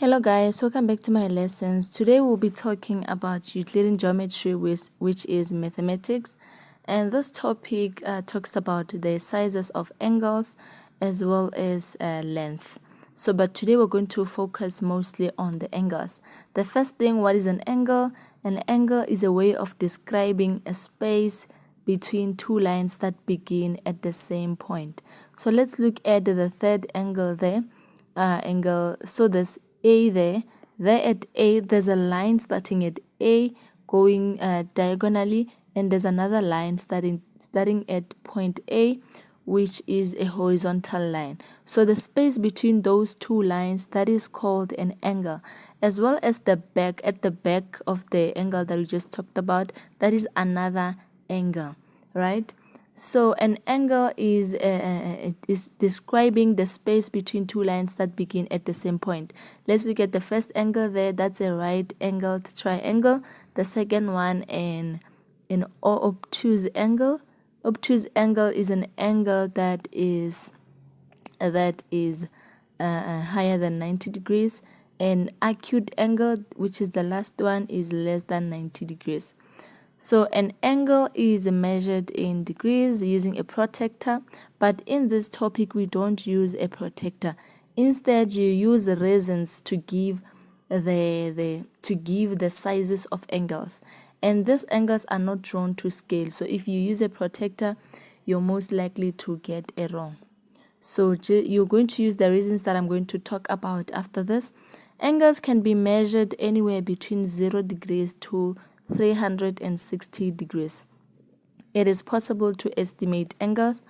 Hello guys, welcome back to my lessons. Today we'll be talking about Euclidean geometry, which is mathematics, and this topic talks about the sizes of angles as well as length. But today we're going to focus mostly on the angles. The first thing, what is an angle? An angle is a way of describing a space between two lines that begin at the same point. So let's look at the third angle there. So there's A there at A there's a line starting at A going diagonally, and there's another line starting at point A, which is a horizontal line. So the space between those two lines, that is called an angle, as well as the back of the angle that we just talked about, that is another angle, right? So an angle is describing the space between two lines that begin at the same point. Let's look at the first angle there. That's a right-angled triangle. The second one, an obtuse angle. Obtuse angle is an angle that is higher than 90 degrees. An acute angle, which is the last one, is less than 90 degrees. So an angle is measured in degrees using a protractor, but in this topic we don't use a protractor. Instead, you use resins to give the sizes of angles, and these angles are not drawn to scale. So if you use a protractor, you're most likely to get it wrong. So you're going to use the reasons that I'm going to talk about after this. Angles can be measured anywhere between 0 degrees to 360 degrees. It is possible to estimate angles.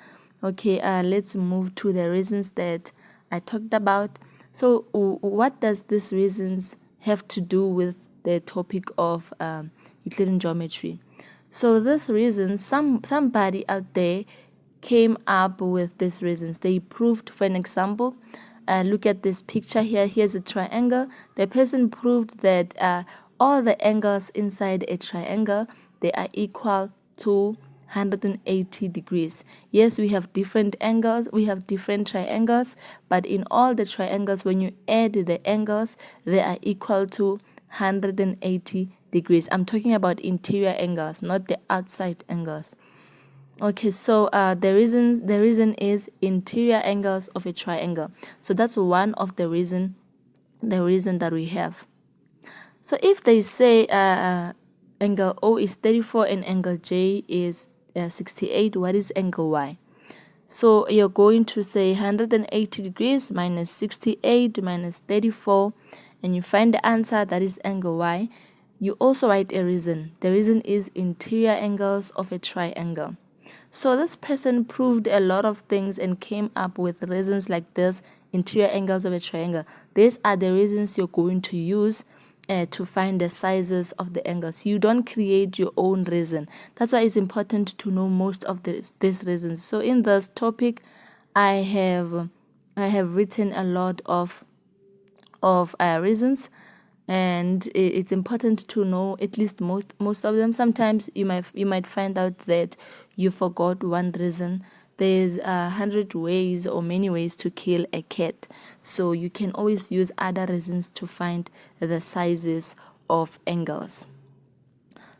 Okay, let's move to the reasons that I talked about. So what does these reasons have to do with the topic of Euclidean geometry? So these reasons, somebody out there came up with these reasons. They proved, for an example, look at this picture here. Here's a triangle. The person proved that all the angles inside a triangle, they are equal to 180 degrees. Yes, we have different angles, we have different triangles, but in all the triangles, when you add the angles, they are equal to 180 degrees. I'm talking about interior angles, not the outside angles. Okay, so the reason is interior angles of a triangle. So that's one of the reason that we have. So if they say angle O is 34 and angle J is 68, what is angle Y? So you're going to say 180 degrees minus 68 minus 34, and you find the answer, that is angle Y. You also write a reason. The reason is interior angles of a triangle. So this person proved a lot of things and came up with reasons like this, interior angles of a triangle. These are the reasons you're going to use to find the sizes of the angles. You don't create your own reason. That's why it's important to know most of these reasons. So in this topic, I have written a lot of reasons, and it's important to know at least most of them. Sometimes you might find out that you forgot one reason. There's 100 ways or many ways to kill a cat, so you can always use other reasons to find the sizes of angles.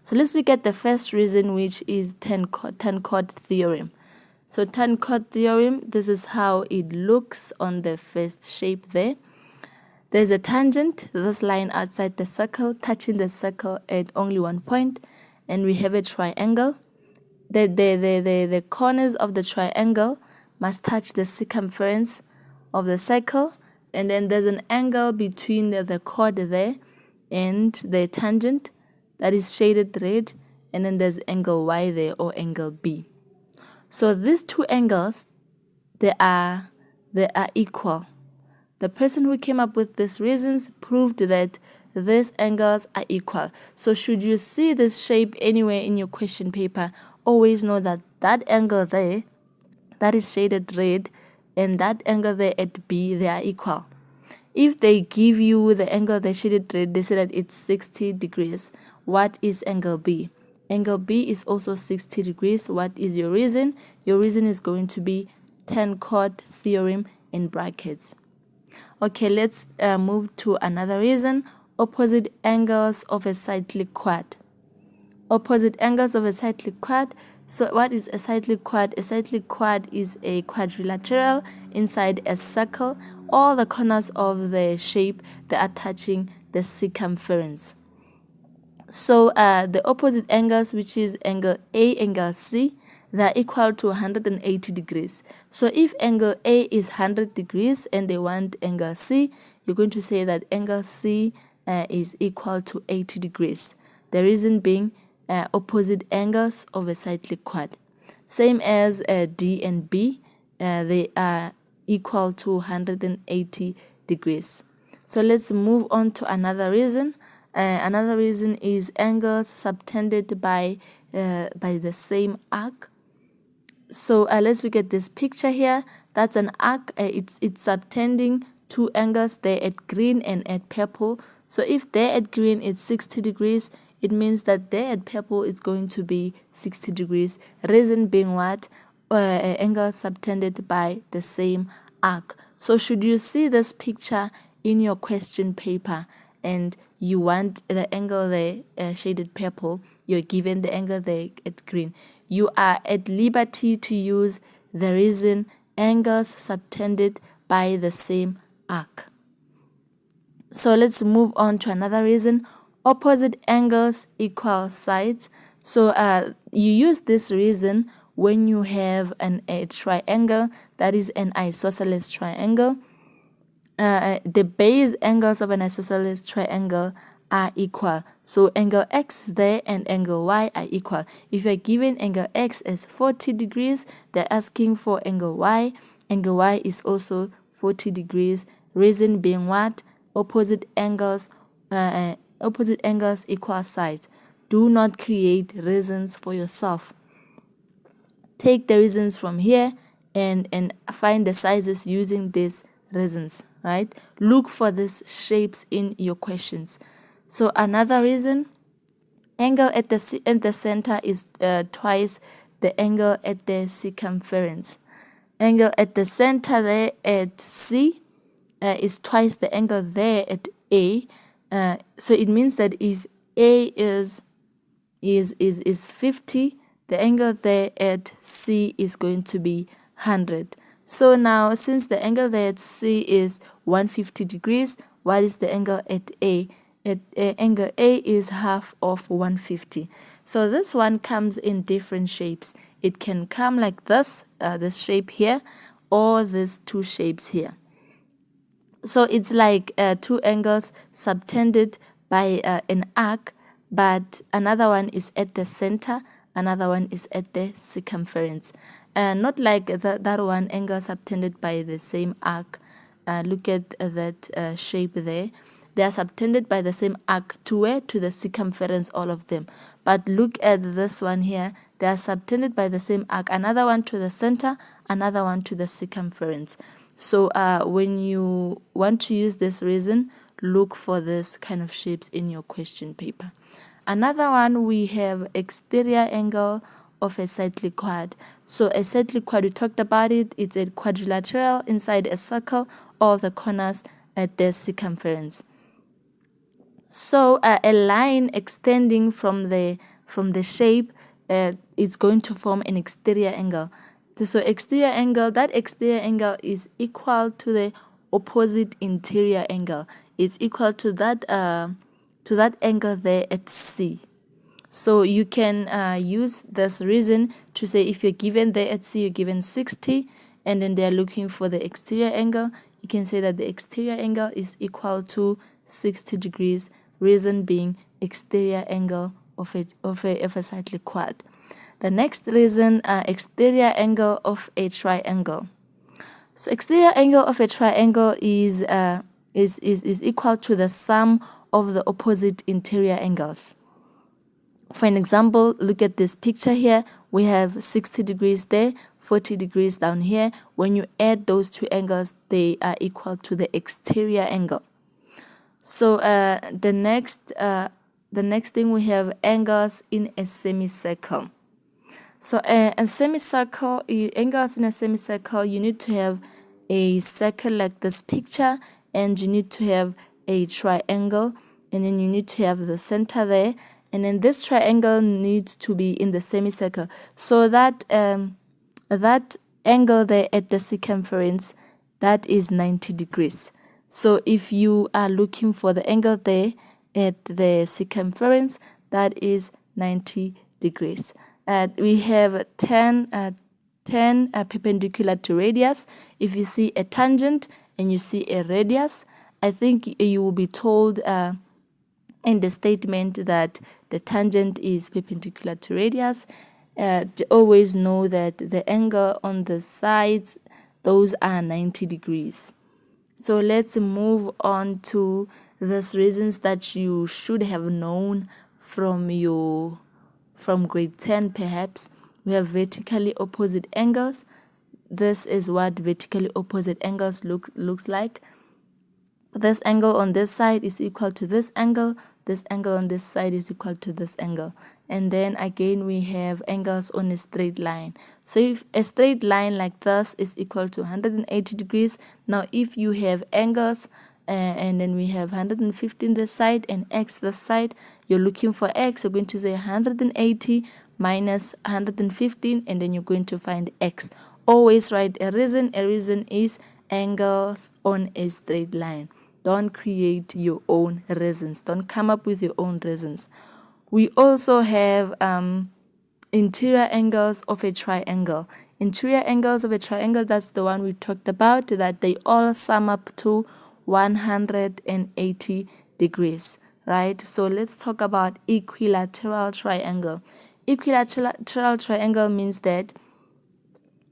So let's look at the first reason, which is tan-chord theorem. So tan-chord theorem, this is how it looks on the first shape there. There's a tangent, this line outside the circle, touching the circle at only one point, and we have a triangle. The corners of the triangle must touch the circumference of the circle, and then there's an angle between the chord there and the tangent that is shaded red, and then there's angle Y there, or angle B. So these two angles, they are equal. The person who came up with these reasons proved that these angles are equal. So should you see this shape anywhere in your question paper, always know that that angle there, that is shaded red, and that angle there at B, they are equal. If they give you the angle they shaded red, they say that it's 60 degrees. What is angle B? Angle B is also 60 degrees. What is your reason? Your reason is going to be tan-chord theorem in brackets. Okay, let's move to another reason. Opposite angles of a cyclic quad. Opposite angles of a cyclic quad. So what is a cyclic quad? A cyclic quad is a quadrilateral inside a circle. All the corners of the shape, they are touching the circumference. So the opposite angles, which is angle A, angle C, they are equal to 180 degrees. So if angle A is 100 degrees and they want angle C, you're going to say that angle C is equal to 80 degrees. The reason being opposite angles of a cyclic quad. Same as D and B, they are equal to 180 degrees. So let's move on to another reason. Another reason is angles subtended by the same arc. So let's look at this picture here. That's an arc. It's subtending two angles there at green and at purple. So if there at green is 60 degrees, it means that there at purple is going to be 60 degrees. Reason being what? Angles subtended by the same arc. So should you see this picture in your question paper and you want the angle there shaded purple, you're given the angle there at green, you are at liberty to use the reason angles subtended by the same arc. So let's move on to another reason. Opposite angles equal sides. So you use this reason when you have a triangle that is an isosceles triangle. The base angles of an isosceles triangle are equal. So angle X there and angle Y are equal. If you're given angle X as 40 degrees, they're asking for angle Y. Angle Y is also 40 degrees. Reason being what? Opposite angles equal sides. Do not create reasons for yourself. Take the reasons from here and find the sizes using these reasons, right? Look for these shapes in your questions. So another reason, angle at the center is twice the angle at the circumference. Angle at the center there at C is twice the angle there at A. So it means that if A is 50, the angle there at C is going to be 100. So now, since the angle there at C is 150 degrees, what is the angle at A? Angle A is half of 150. So this one comes in different shapes. It can come like this shape here, or these two shapes here. So it's like two angles subtended by an arc, but another one is at the center, another one is at the circumference. Not like that one angle subtended by the same arc. Look at that shape there. They are subtended by the same arc to where? To the circumference, all of them. But look at this one here. They are subtended by the same arc. Another one to the center, another one to the circumference. So when you want to use this reason, look for this kind of shapes in your question paper. Another one, we have exterior angle of a cyclic quad. So a cyclic quad, we talked about it. It's a quadrilateral inside a circle, all the corners at the circumference. So a line extending from the shape, it's going to form an exterior angle. So exterior angle, that exterior angle is equal to the opposite interior angle. It's equal to that angle there at C. So you can use this reason to say if you're given there at C, you're given 60, and then they're looking for the exterior angle, you can say that the exterior angle is equal to 60 degrees, reason being exterior angle of a cyclic quad. The next reason, exterior angle of a triangle. So exterior angle of a triangle is equal to the sum of the opposite interior angles. For an example, look at this picture here. We have 60 degrees there, 40 degrees down here. When you add those two angles, they are equal to the exterior angle. So the next thing, we have angles in a semicircle. So a semicircle, angles in a semicircle, you need to have a circle like this picture and you need to have a triangle, and then you need to have the center there, and then this triangle needs to be in the semicircle. So that that angle there at the circumference, that is 90 degrees. So if you are looking for the angle there at the circumference, that is 90 degrees. We have 10 perpendicular to radius. If you see a tangent and you see a radius, I think you will be told in the statement that the tangent is perpendicular to radius. To always know that the angle on the sides, those are 90 degrees. So let's move on to these reasons that you should have known from grade 10 perhaps. We have vertically opposite angles. This is what vertically opposite angles looks like. This angle on this side is equal to this angle. This angle on this side is equal to this angle. And then again we have angles on a straight line. So if a straight line like this is equal to 180 degrees, now if you have angles and then we have 115 this side and x this side, you're looking for x, you're going to say 180 minus 115, and then you're going to find x. Always write a reason. A reason is angles on a straight line. Don't create your own reasons. Don't come up with your own reasons. We also have interior angles of a triangle. Interior angles of a triangle, that's the one we talked about, that they all sum up to 180 degrees, right? So let's talk about equilateral triangle. Equilateral triangle means that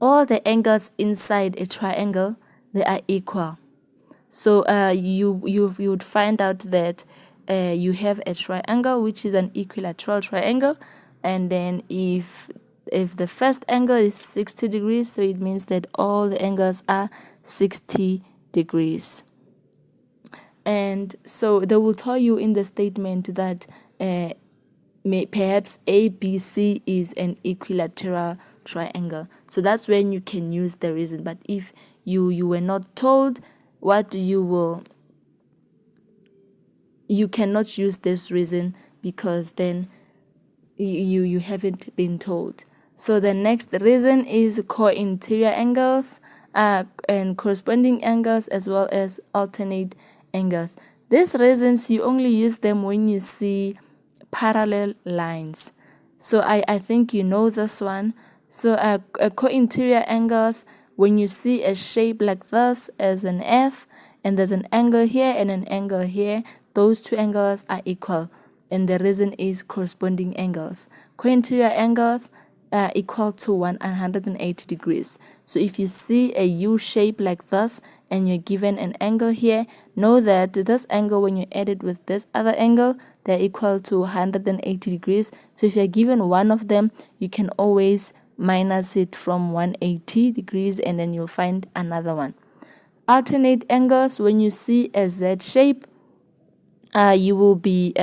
all the angles inside a triangle, they are equal. So you would find out that you have a triangle which is an equilateral triangle, and then if the first angle is 60 degrees, so it means that all the angles are 60 degrees. And so they will tell you in the statement that perhaps ABC is an equilateral triangle. So that's when you can use the reason. But if you were not told, you cannot use this reason, because then you haven't been told. So the next reason is co-interior angles and corresponding angles, as well as alternate angles. These reasons, you only use them when you see parallel lines. So I think you know this one. So co-interior angles, when you see a shape like this as an F, and there's an angle here and an angle here, those two angles are equal, and the reason is corresponding angles. Co-interior angles are equal to 180 degrees. So if you see a U shape like this and you're given an angle here, know that this angle, when you add it with this other angle, they're equal to 180 degrees. So if you're given one of them, you can always minus it from 180 degrees, and then you'll find another one. Alternate angles, when you see a Z shape, you will be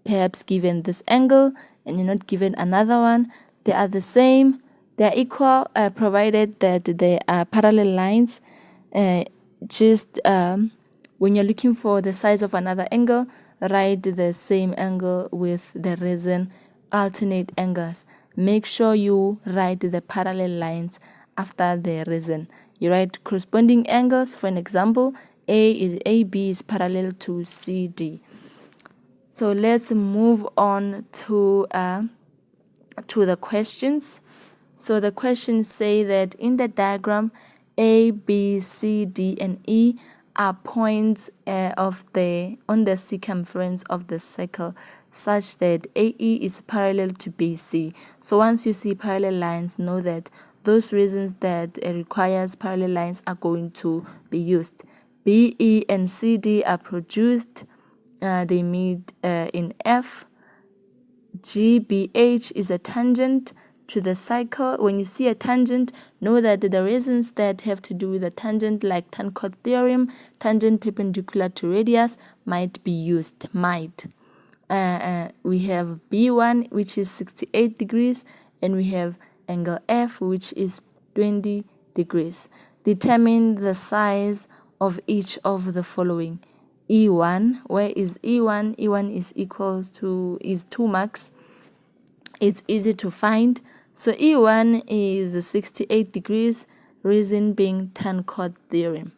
perhaps given this angle and you're not given another one. They are the same, they are equal, provided that they are parallel lines. When you're looking for the size of another angle, write the same angle with the reason alternate angles. Make sure you write the parallel lines after the reason. You write corresponding angles. For an example, AB is parallel to CD. So let's move on to the questions. So the questions say that in the diagram, A, B, C, D, and E are points on the circumference of the circle, such that AE is parallel to BC. So once you see parallel lines, know that those reasons that requires parallel lines are going to be used. BE and CD are produced. They meet in F. GBH is a tangent to the cycle. When you see a tangent, know that the reasons that have to do with the tangent, like Tancourt theorem, tangent perpendicular to radius, might be used. We have B1, which is 68 degrees, and we have angle F, which is 20 degrees. Determine the size of each of the following. E1, where is E1? E1 is equal to, is 2 marks. It's easy to find. So E1 is 68 degrees, reason being tan chord theorem.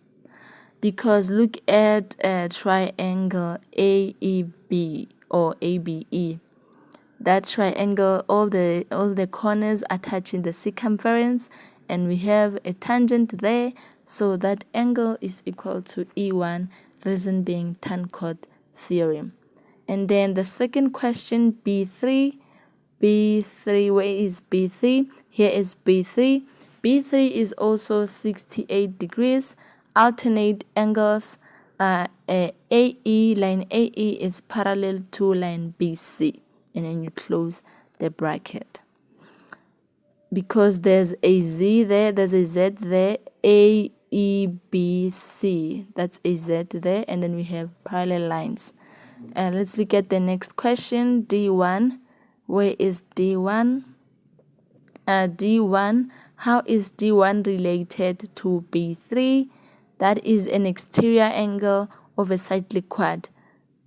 Because look at a triangle AEB or ABE. That triangle, all the corners are touching the circumference, and we have a tangent there, so that angle is equal to E1, reason being tan chord theorem. And then the second question, B3. B3, where is B3? Here is B3. B3 is also 68 degrees, alternate angles. AE, line AE is parallel to line BC, and then you close the bracket. Because there's a Z there, there's a Z there, AEBC, that's a Z there, and then we have parallel lines. And let's look at the next question, D1. Where is D1? D1, how is D1 related to B3? That is an exterior angle of a cyclic quad.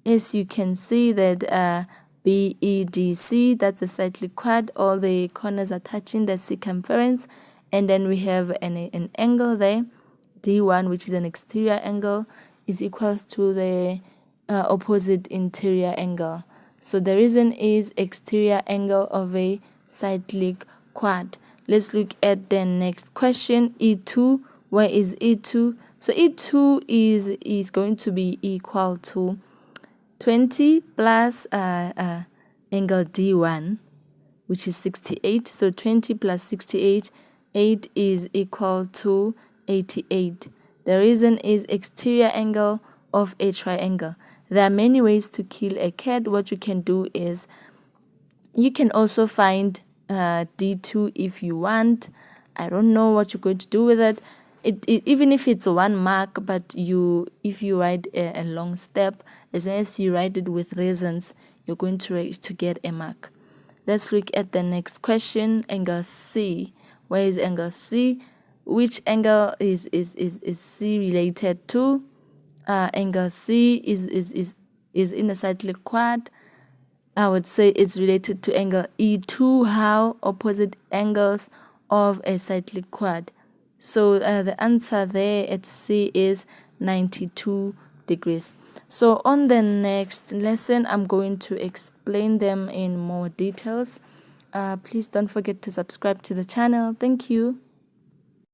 As you can see that BEDC, that's a cyclic quad, all the corners are touching the circumference, and then we have an angle there, D1, which is an exterior angle, is equal to the opposite interior angle. So the reason is exterior angle of a cyclic quad. Let's look at the next question, E2. Where is E2? So E2 is going to be equal to 20 plus angle D1, which is 68. So 20 plus 68, 8 is equal to 88. The reason is exterior angle of a triangle. There are many ways to kill a cat. What you can do is you can also find D2 if you want. I don't know what you're going to do with it. Even if it's 1 mark, but if you write a long step, as long as you write it with reasons, you're going to get a mark. Let's look at the next question, angle C. Where is angle C? Which angle is C related to? Angle C is in a cyclic quad. I would say it's related to angle E2. How? Opposite angles of a cyclic quad. So the answer there at C is 92 degrees. So on the next lesson, I'm going to explain them in more details. Please don't forget to subscribe to the channel. Thank you.